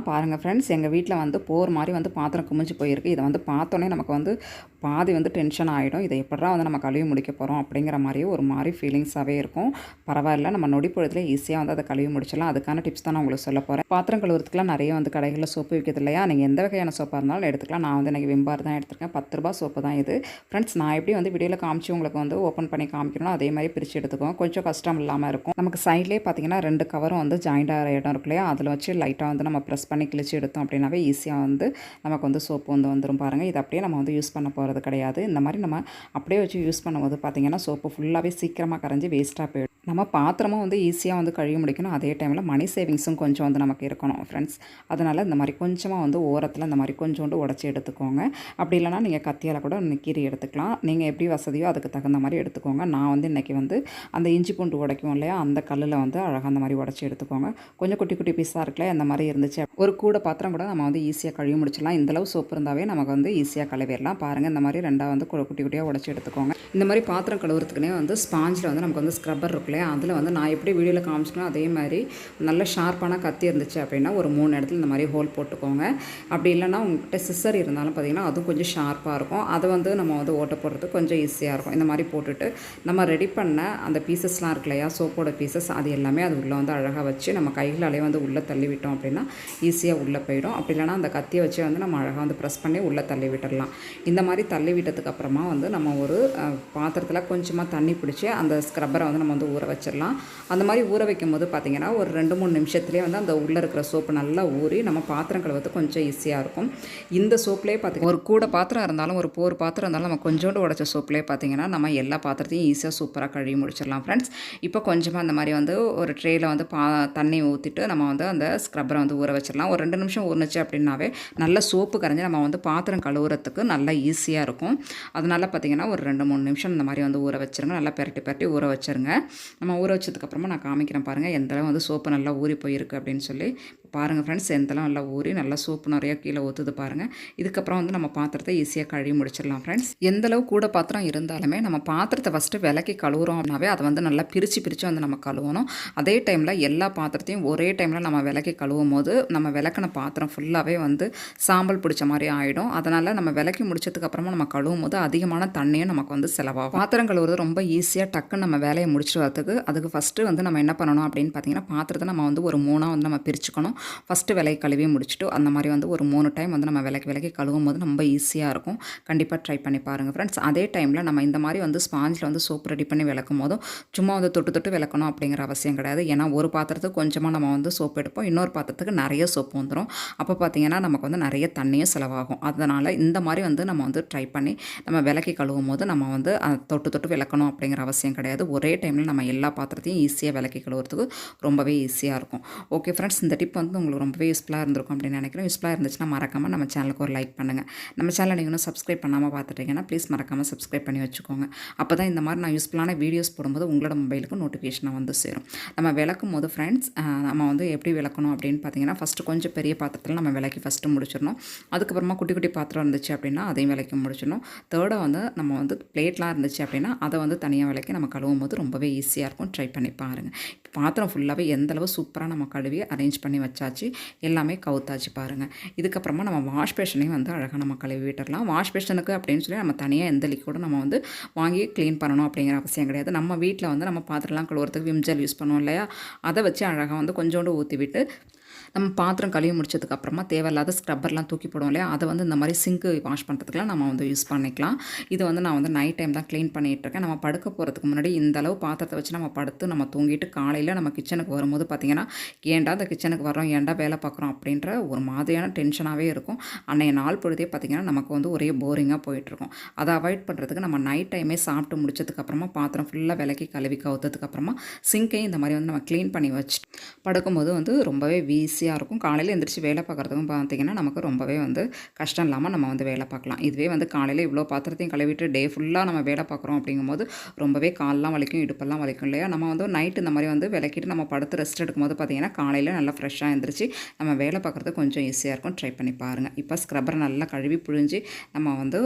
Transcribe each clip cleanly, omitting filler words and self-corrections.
பாருங்க ஃப்ரெண்ட்ஸ், எங்க வீட்ல வந்து போர் மாரி வந்து பாத்திரம் குமிஞ்சு போயிருக்கு. இத வந்து பார்த்தோனே நமக்கு வந்து பாதி வந்து டென்ஷன் ஆயிடும். இத எப்புட்றா வந்து நம்ம கழுவி முடிக்க போறோம் அப்படிங்கிற மாரியே ஒரு மாரி ஃபீலிங்ஸாவே இருக்கும். பரவாயில்ல, நம்ம நொடி பொழுதுல ஈஸியா வந்து அத கழுவி முடிச்சிடலாம். அதுக்கான டிப்ஸ் தான் நான் உங்களுக்கு சொல்லப் போறேன். பாத்திரம் கழுவுறதுக்குலாம் நெறைய வந்து கடைகள்ல சோப்பு விக்குது இல்லையா? நீங்க எந்த வகையான சோப்பா இருந்தாலும் எடுத்துக்கலாம். நான் வந்து இன்னைக்கு விம் பார் தான் எடுத்திருக்கேன். ரூ. 10 சோப்பு தான் இது. ஃப்ரெண்ட்ஸ், நான் எப்படி வந்து வீடியோல காமிச்சு உங்களுக்கு வந்து ஓப்பன் பண்ணி காமிக்கிறேனோ அதே மாரி பிரிச்சு எடுத்துக்கோங்க. கொஞ்சம் கஷ்டம் இல்லாம இருக்கும். நமக்கு சைட்லயே பார்த்தீங்கன்னா 2 கவரும் வந்து ஜாயிண்ட் ஆகிற இடம் இருக்கு இல்லையா? அதில வச்சு லைட்டா வந்து நம்ம ப்ரெஸ் பண்ணி கிழிச்சு எடுத்தோம் அப்படின்னாவே ஈஸியாக வந்து நமக்கு வந்து சோப்பு வந்து வந்துடும் பாருங்கள். இது அப்படியே நம்ம வந்து யூஸ் பண்ண போகிறது கிடையாது. இந்த மாதிரி நம்ம அப்படியே வச்சு யூஸ் பண்ணும்போது பார்த்திங்கன்னா சோப்பு ஃபுல்லாகவே சீக்கிரமாக கரைஞ்சி வேஸ்ட்டாக போயிடும். நம்ம பாத்திரமும் வந்து ஈஸியாக வந்து கழுவி முடிக்கணும். அதே டைமில் மணி சேவிங்ஸும் கொஞ்சம் வந்து நமக்கு இருக்கணும் ஃப்ரெண்ட்ஸ். அதனால் இந்த மாதிரி கொஞ்சமாக வந்து ஓரத்தில் இந்த மாதிரி கொஞ்சோண்டு உடச்சி எடுத்துக்கோங்க. அப்படி இல்லைனா நீங்கள் கத்தியால் கூட கீறி எடுத்துக்கலாம். நீங்கள் எப்படி வசதியோ அதுக்கு தகுந்த மாதிரி எடுத்துக்கோங்க. நான் வந்து இன்றைக்கி வந்து அந்த இஞ்சி பூண்டு உடைக்கும் இல்லையா, அந்த கல்லில் வந்து அழகாக அந்த மாதிரி உடச்சி எடுத்துக்கோங்க. கொஞ்சம் குட்டி குட்டி பீஸாக இருக்குல்ல, அந்த மாதிரி இருந்துச்சு ஒரு கூட பாத்திரம் கூட நம்ம வந்து ஈஸியாக கழுவி முடிச்சிடலாம். இந்தளவு சோப்பு இருந்தாவே நமக்கு வந்து ஈஸியாக கழுவிடலாம். பாருங்கள், இந்த மாதிரி ரெண்டாக வந்து குட்டி குட்டியாக உடச்சி எடுத்துக்கோங்க. இந்த மாதிரி பாத்திரம் கழுவுறதுக்குனே வந்து ஸ்பாஞ்சில் வந்து நமக்கு வந்து ஸ்க்ரப்பர் இருக்குல்லையா, அதில் வந்து நான் எப்படி வீடியோவில் காமிச்சிக்கணும் அதே மாதிரி நல்ல ஷார்ப்பான கத்தி இருந்துச்சு அப்படின்னா ஒரு 3 இடத்துல இந்த மாதிரி ஹோல் போட்டுக்கோங்க. அப்படி இல்லைனா உங்கள்கிட்ட சிசர் இருந்தாலும் பார்த்திங்கன்னா அதுவும் கொஞ்சம் ஷார்ப்பாக இருக்கும். அதை வந்து நம்ம வந்து ஓட்ட போடுறதுக்கு கொஞ்சம் ஈஸியாக இருக்கும். இந்த மாதிரி போட்டுட்டு நம்ம ரெடி பண்ண அந்த பீசஸ்லாம் இருக்கு இல்லையா, சோப்போட பீசஸ், அது எல்லாமே அது உள்ளே வந்து அழகாக வச்சு நம்ம கைகளாலே வந்து உள்ளே தள்ளி விட்டோம் அப்படின்னா ஈஸியாக உள்ளே போயிடும். அப்படி இல்லைனா அந்த கத்தியை வச்சு வந்து நம்ம அழகாக வந்து ப்ரெஸ் பண்ணி உள்ளே தள்ளி விட்டுடலாம். இந்த மாதிரி தள்ளி விட்டதுக்கு அப்புறமா வந்து நம்ம ஒரு பாத்திரத்தில் கொஞ்சமாக தண்ணி பிடிச்சி அந்த ஸ்க்ரப்பரை வந்து நம்ம வந்து ஊற வச்சிடலாம். அந்த மாதிரி ஊற வைக்கும் போது பார்த்திங்கன்னா ஒரு 2-3 நிமிஷத்துலேயே வந்து அந்த உள்ளே இருக்கிற சோப்பு நல்லா ஊறி நம்ம பாத்திரம் கழுவுறது கொஞ்சம் ஈஸியாக இருக்கும். இந்த சோப்புலேயே பார்த்திங்கன்னா ஒரு கூட பாத்திரம் இருந்தாலும் ஒரு போர் பாத்திரம் இருந்தாலும் நம்ம கொஞ்சோண்டு உடைச்ச சோப்புலேயே பார்த்திங்கன்னா நம்ம எல்லா பாத்திரத்தையும் ஈஸியாக சூப்பராக கழுவி முடிச்சிடலாம் ஃப்ரெண்ட்ஸ். இப்போ கொஞ்சமாக அந்த மாதிரி வந்து ஒரு ட்ரேயில் வந்து தண்ணி ஊற்றிட்டு நம்ம வந்து அந்த ஸ்க்ரப்பரை வந்து ஊற வச்சிடலாம். ஒரு 2 நிமிஷம் ஊறினுச்சு அப்படின்னாவே நல்ல சோப்பு கரைஞ்சி நம்ம வந்து பாத்திரம் கழுவுறதுக்கு நல்லா ஈஸியாக இருக்கும். அதனால் பார்த்திங்கன்னா ஒரு 2-3 நிமிஷம் இந்த மாதிரி வந்து ஊற வச்சுருங்க. நல்லா பெரட்டி ஊற வச்சுருங்க. நம்ம ஊற வச்சதுக்கப்புறமா நான் காமிக்கிறேன் பாருங்கள், எந்தளவு வந்து சோப்பு நல்லா ஊறி போயிருக்கு அப்படின்னு சொல்லி. பாருங்கள் ஃப்ரெண்ட்ஸ், எந்தளவு நல்லா ஊறி நல்லா சோப்பு நிறையா கீழே ஊற்றுது பாருங்கள். இதுக்கப்புறம் வந்து நம்ம பாத்திரத்தை ஈஸியாக கழுவி முடிச்சிடலாம் ஃப்ரெண்ட்ஸ். எந்தளவு கூட பாத்திரம் இருந்தாலுமே நம்ம பாத்திரத்தை ஃபஸ்ட்டு விலக்கி கழுவுறோம் அப்படின்னாவே அதை வந்து நல்லா பிரித்து வந்து நம்ம கழுவணும். அதே டைமில் எல்லா பாத்திரத்தையும் ஒரே டைமில் நம்ம விலக்கி கழுவும் போது நம்ம விளக்கின பாத்திரம் ஃபுல்லாகவே வந்து சாம்பல் பிடிச்ச மாதிரி ஆகிடும். அதனால் நம்ம விலக்கி முடிச்சதுக்கப்புறமா நம்ம கழுவும் போது அதிகமான தண்ணியும் நமக்கு வந்து செலவாகும். பாத்திரம் கழுவுறது ரொம்ப ஈஸியாக டக்குன்னு நம்ம வேலையை முடிச்சுட்டு வரதுக்கு அதுக்கு ஃபஸ்ட்டு வந்து நம்ம என்ன பண்ணணும் அப்படின்னு பார்த்தீங்கன்னா, பாத்திரத்தை நம்ம வந்து ஒரு 3ஆக வந்து நம்ம பிரிச்சுக்கணும். ஃபஸ்ட்டு விலையை கழுவி முடிச்சுட்டு அந்த மாதிரி வந்து ஒரு 3 டைம் வந்து நம்ம விலக்கி கழுவும் போது ரொம்ப ஈஸியாக இருக்கும். கண்டிப்பாக ட்ரை பண்ணி பாருங்கள் ஃப்ரெண்ட்ஸ். அதே டைமில் நம்ம இந்த மாதிரி வந்து ஸ்பாஞ்சில் வந்து சோப்பு ரெடி பண்ணி விளக்கும் போதும் சும்மா வந்து தொட்டு விளக்கணும் அப்படிங்கிற அவசியம் கிடையாது. ஏன்னா ஒரு பாத்திரத்துக்கு கொஞ்சமாக நம்ம வந்து சோப்பு எடுப்போம், இன்னொரு பாத்திரத்துக்கு நிறைய சோப்பு வந்துடும். அப்போ பார்த்திங்கன்னா நமக்கு வந்து நிறைய தண்ணியும் செலவாகும். அதனால் இந்த மாதிரி வந்து நம்ம வந்து ட்ரை பண்ணி நம்ம விலக்கி கழுவும் போது நம்ம வந்து தொட்டு விளக்கணும் அப்படிங்கிற அவசியம் கிடையாது. ஒரே டைமில் நம்ம எல்லா பாத்திரத்தையும் ஈஸியாக விலக்கி கழுவுறதுக்கு ரொம்பவே ஈஸியாக இருக்கும். ஓகே ஃப்ரெண்ட்ஸ், இந்த டிப் வந்து உங்களுக்கு ரொம்பவே யூஸ்ஃபுல்லாக இருந்திருக்கும் அப்படின்னு நினைக்கிறேன். யூஸ்ஃபுல்லாக இருந்துச்சுன்னா மறக்காமல் நம்ம சேனலுக்கு ஒரு லைக் பண்ணுங்கள். நம்ம சேனலை நீங்கள் இன்னும் சப்ஸ்கிரைப் பண்ணாமல் பார்த்துட்டீங்கன்னா ப்ளீஸ் மறக்காமல் சப்ஸ்கிரைப் பண்ணி வச்சுக்கோங்க. அப்போ தான் இந்த மாதிரி நான் யூஸ்ஃபுல்லான வீடியோஸ் போடும்போது உங்களோட மொபைலுக்கு நோட்டிஃபிகேஷனாக வந்து சேரும். நம்ம விளக்கும் போது ஃப்ரெண்ட்ஸ், நம்ம வந்து எப்படி விளக்கணும் அப்படின்னு பார்த்தீங்கன்னா, ஃபஸ்ட்டு கொஞ்சம் பெரிய பாத்திரத்தில் நம்ம விளக்கி ஃபஸ்ட்டு முடிச்சிடணும். அதுக்கப்புறமா குட்டி குட்டி பாத்திரம் இருந்துச்சு அப்படின்னா அதையும் விளக்கி முடிச்சிடணும். தேர்டாக வந்து நம்ம வந்து பிளேட்லாம் இருந்துச்சு அப்படின்னா அதை வந்து தனியாக விளக்கி நம்ம கழுவும் போது ரொம்பவே ஈஸியாக இருக்கும். ட்ரை பண்ணி பாருங்கள். பாத்திரம் ஃபுல்லாகவே எந்தளவு சூப்பராக நம்ம கழுவி அரேஞ்ச் பண்ணி வச்சாச்சு, எல்லாமே கவுத்தாச்சு பாருங்கள். இதுக்கப்புறமா நம்ம வாஷ் பேஷனையும் வந்து அழகாக நம்ம கழுவி விட்டுடலாம். வாஷ் பேஷனுக்கு அப்படின்னு சொல்லி நம்ம தனியாக எந்த லிக்விடும் நம்ம வந்து வாங்கி க்ளீன் பண்ணணும் அப்படிங்கிற அவசியம் கிடையாது. நம்ம வீட்டில் வந்து நம்ம பாத்திரம்லாம் கழுவுறதுக்கு விம் ஜெல் யூஸ் பண்ணுவோம் இல்லையா, அதை வச்சு அழகாக வந்து கொஞ்சோண்டு ஊற்றி விட்டு நம்ம பாத்திரம் கழுவி முடிச்சதுக்கப்புறமா தேவையில்லாத ஸ்க்ரப்பர்லாம் தூக்கி போடுவோம் இல்லையா, அதை வந்து இந்த மாதிரி சிங்க்கு வாஷ் பண்ணுறதுக்குலாம் நம்ம வந்து யூஸ் பண்ணிக்கலாம். இது வந்து நான் வந்து நைட் டைம் தான் க்ளீன் பண்ணிகிட்ருக்கேன். நம்ம படுக்க போகிறதுக்கு முன்னாடி இந்தளவு பாத்திரத்தை வச்சு நம்ம படுத்து நம்ம தூங்கிட்டு காலையில் நம்ம கிச்சனுக்கு வரும்போது பார்த்திங்கன்னா, ஏன்டா இந்த கிச்சனுக்கு வரோம், ஏன்டா வேலை பார்க்குறோம் அப்படின்ற ஒரு மாதிரியான டென்ஷனாகவே இருக்கும். அன்றைய நாள் பொழுதே பார்த்திங்கன்னா நமக்கு வந்து ஒரே போரிங்காக போயிட்டுருக்கும். அதை அவாய்ட் பண்ணுறதுக்கு நம்ம நைட் டைமே சாப்பிட்டு முடிச்சதுக்கப்புறமா பாத்திரம் ஃபுல்லாக விலக்கி கழுவி கவுத்ததுக்கப்புறமா சிங்கையும் இந்த மாதிரி வந்து நம்ம க்ளீன் பண்ணி வச்சு படுக்கும்போது வந்து ரொம்பவே ஈஸியாக இருக்கும். காலையில் எந்திரிச்சு வேலை பார்க்குறதுக்கும் பார்த்திங்கன்னா நமக்கு ரொம்பவே வந்து கஷ்டம் இல்லாமல் நம்ம வந்து வேலை பார்க்கலாம். இதுவே வந்து காலையில் இவ்வளோ பாத்திரத்தையும் கழுவிட்டு டே ஃபுல்லாக நம்ம வேலை பார்க்குறோம் அப்படிங்கும்போது ரொம்பவே கால்லாம் வலிக்கும், இடுப்பெல்லாம் வலிக்கும் இல்லையா. நம்ம வந்து நைட்டு இந்த மாதிரி வந்து விளக்கிட்டு நம்ம படுத்து ரெஸ்ட் எடுக்கும்போது பார்த்திங்கன்னா காலையில் நல்லா ஃப்ரெஷ்ஷாக எழுந்திரிச்சு நம்ம வேலை பார்க்குறது கொஞ்சம் ஈஸியாக இருக்கும். ட்ரை பண்ணி பாருங்கள். இப்போ ஸ்க்ரப்பரை நல்லா கழுவி புழிஞ்சு நம்ம வந்து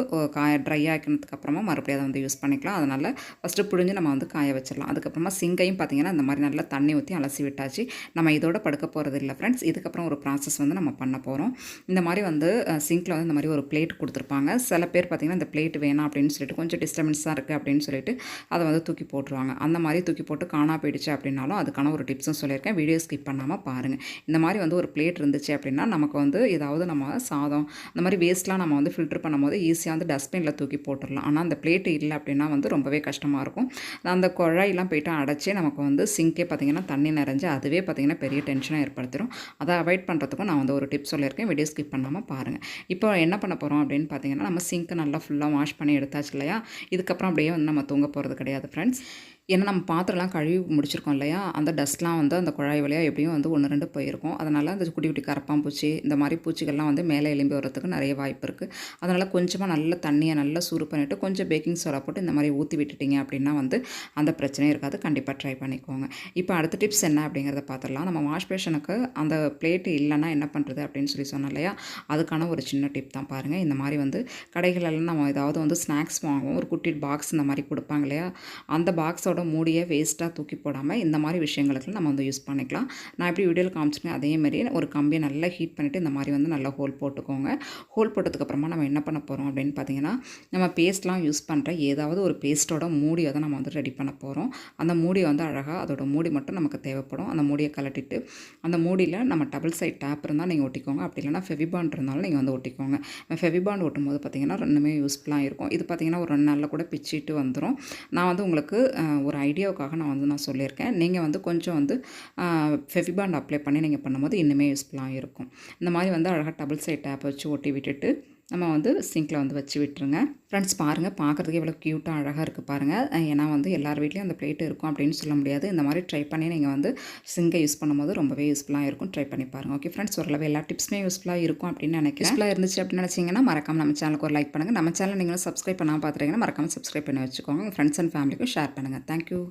ட்ரை ஆக்கினதுக்கப்புறமா மறுபடியும் அதை வந்து யூஸ் பண்ணிக்கலாம். அதனால் ஃபஸ்ட்டு புழிஞ்சு நம்ம வந்து காய வச்சிடலாம். அதுக்கப்புறமா சிங்கையும் பார்த்திங்கன்னா இந்த மாதிரி நல்லா தண்ணி ஊற்றி அலசி விட்டாச்சு. நம்ம இதோட படுக்க போகிறது இல்லை ஃப்ரெண்ட்ஸ். ஃப்ரெண்ட்ஸ். இதுக்கப்புறம் ஒரு ப்ராசஸ் வந்து நம்ம பண்ண போகிறோம். இந்த மாதிரி வந்து சிங்க்கில் வந்து இந்த மாதிரி ஒரு பிளேட் கொடுத்துருப்பாங்க. சில பேர் பார்த்திங்கன்னா இந்த பிளேட் வேணாம் அப்படின்னு சொல்லிட்டு கொஞ்சம் டிஸ்டர்பன்ஸாக இருக்குது அப்படின்னு சொல்லிட்டு அதை வந்து தூக்கி போட்டுருவாங்க. அந்த மாதிரி தூக்கி போட்டு காணா போயிடுச்சு அப்படின்னாலும் அதுக்கான ஒரு டிப்ஸும் சொல்லியிருக்கேன். வீடியோ ஸ்கிப் பண்ணாமல் பாருங்கள். இந்த மாதிரி வந்து ஒரு பிளேட் இருந்துச்சு அப்படின்னா நமக்கு வந்து ஏதாவது நம்ம சாதம் இந்த மாதிரி வேஸ்ட்லாம் நம்ம வந்து ஃபில்டர் பண்ணும்போது ஈஸியாக வந்து டஸ்ட்பினில் தூக்கி போட்டுடலாம். ஆனால் அந்த பிளேட் இல்லை அப்படின்னா வந்து ரொம்பவே கஷ்டமாக இருக்கும். அந்த குழாயெல்லாம் போய்ட்டு அடைச்சி நமக்கு வந்து சிங்கே பார்த்திங்கன்னா தண்ணி நிறைஞ்சு அதுவே பார்த்திங்கன்னா பெரிய டென்ஷனாக ஏற்படுத்திடும். அதை அவாய்ட் பண்ணுறதுக்கும் நான் வந்து ஒரு டிப்ஸ் சொல்லியிருக்கேன். வீடியோ ஸ்கிப் பண்ணாமல் பாருங்கள். இப்போ என்ன பண்ண போகிறோம் அப்படின்னு பார்த்தீங்கன்னா, நம்ம சிங்க்கை நல்லா ஃபுல்லாக வாஷ் பண்ணி எடுத்தாச்சு இல்லையா? இதுக்கப்புறம் அப்படியே வந்து நம்ம தூங்க போகிறது கிடையாது ஃப்ரெண்ட்ஸ். ஏன்னா நம்ம பாத்திரம்லாம் கழுவி முடிச்சிருக்கோம் இல்லையா? அந்த டஸ்ட்லாம் வந்து அந்த குழாய் வழியாக எப்படியும் வந்து 1, 2 போயிருக்கும். அதனால் அந்த குட்டி குட்டி கரப்பான்பூச்சி இந்த மாதிரி பூச்சிகள்லாம் வந்து மேலே எழும்பி வரதுக்கு நிறைய வாய்ப்பு இருக்குது. அதனால் கொஞ்சமாக நல்ல தண்ணியை நல்லா சூடு பண்ணிவிட்டு கொஞ்சம் பேக்கிங் சோடா போட்டு இந்த மாதிரி ஊற்றி விட்டுட்டிங்க அப்படின்னா வந்து அந்த பிரச்சனையும் இருக்காது. கண்டிப்பாக ட்ரை பண்ணிக்கோங்க. இப்போ அடுத்த டிப்ஸ் என்ன அப்படிங்கிறத பார்த்துடலாம். நம்ம வாஷ் பேஷனுக்கு அந்த பிளேட்டு இல்லைன்னா என்ன பண்ணுறது அப்படின்னு சொன்னோம் இல்லையா? அதுக்கான ஒரு சின்ன டிப் தான் பாருங்கள். இந்த மாதிரி வந்து கடைகளெல்லாம் நம்ம ஏதாவது வந்து ஸ்நாக்ஸ் வாங்குவோம். ஒரு குட்டி பாக்ஸ் இந்த மாதிரி கொடுப்பாங்க இல்லையா? அந்த பாக்ஸோட மூடியை வேஸ்ட்டாக தூக்கி போடாமல் இந்த மாதிரி விஷயங்களுக்கு நம்ம வந்து யூஸ் பண்ணிக்கலாம். நான் எப்படி வீடியோவில் காமிச்சிருக்கேன் அதேமாதிரி ஒரு கம்பியை நல்லா ஹீட் பண்ணிவிட்டு இந்த மாதிரி வந்து நல்லா ஹோல் போட்டுக்கோங்க. ஹோல் போட்டதுக்கப்புறமா நம்ம என்ன பண்ண போகிறோம் அப்படின்னு பார்த்தீங்கன்னா, நம்ம பேஸ்ட்லாம் யூஸ் பண்ணுற ஏதாவது ஒரு பேஸ்ட்டோட மூடியை தான் நம்ம வந்து ரெடி பண்ண போகிறோம். அந்த மூடியை வந்து அழகாக அதோட மூடி மட்டும் நமக்கு தேவைப்படும். அந்த மூடியை கலட்டிட்டு அந்த மூடியில் நம்ம டபுள் சைட் டேப் இருந்தால் நீங்கள் ஒட்டிக்கோங்க. அப்படி இல்லைனா ஃபெவிபாண்ட் இருந்தாலும் நீங்கள் வந்து ஒட்டிக்கோங்க. ஃபெவிபாண்ட் ஒட்டும் போது பார்த்திங்கன்னா ரெண்டுமே யூஸ்ஃபுல்லாக இருக்கும். இது பார்த்திங்கன்னா ஒரு 2 நாளில் கூட பிச்சிட்டு வந்துடும். நான் வந்து உங்களுக்கு ஒரு ஐடியாவுக்காக நான் சொல்லியிருக்கேன். நீங்கள் வந்து கொஞ்சம் வந்து ஃபெவிபாண்ட் அப்ளை பண்ணி நீங்கள் பண்ணும்போது இன்னுமே யூஸ்ஃபுல்லாக இருக்கும். இந்த மாதிரி வந்து அழகாக டபுள் சைட் டேப் வச்சு ஒட்டி விட்டுட்டு நம்ம வந்து சிங்கில் வந்து வச்சு விட்டுருங்க. ஃப்ரெண்ட்ஸ் பாருங்கள், பார்க்குறதுக்கு எவ்வளோ க்யூட்டாக அழகாக இருக்குது பாருங்கள். ஏன்னா வந்து எல்லார் வீட்லேயும் அந்த பிளேட்டு இருக்கும் அப்படின்னு சொல்ல முடியாது. இந்த மாதிரி ட்ரை பண்ணி நீங்கள் வந்து சிங்கை யூஸ் பண்ணும்போது ரொம்பவே யூஸ்ஃபுல்லாக இருக்கும். ட்ரை பண்ணி பாருங்கள். ஓகே ஃப்ரெண்ட்ஸ், ஓரளவு எல்லா டிப்ஸுமே யூஸ்ஃபுல்லாக இருக்கும் அப்படின்னு நினைக்கிறேன். யூஸ்ஃபுல்லாக இருந்துச்சு அப்படின்னு நினச்சிங்கன்னா மறக்காமல் நம்ம சேனலுக்கு ஒரு லைக் பண்ணுங்கள். நம்ம சேனல் நீங்களும் சப்ஸ்கிரைப் பண்ணாமல் பார்த்துருங்கன்னா மறக்காமல் சப்ஸ்கிரைப் பண்ணி வச்சுக்கோங்க. உங்கள் ஃப்ரெண்ட்ஸ் அண்ட் ஃபேமிலிக்கும் ஷேர் பண்ணுங்கள். தேங்க்யூ.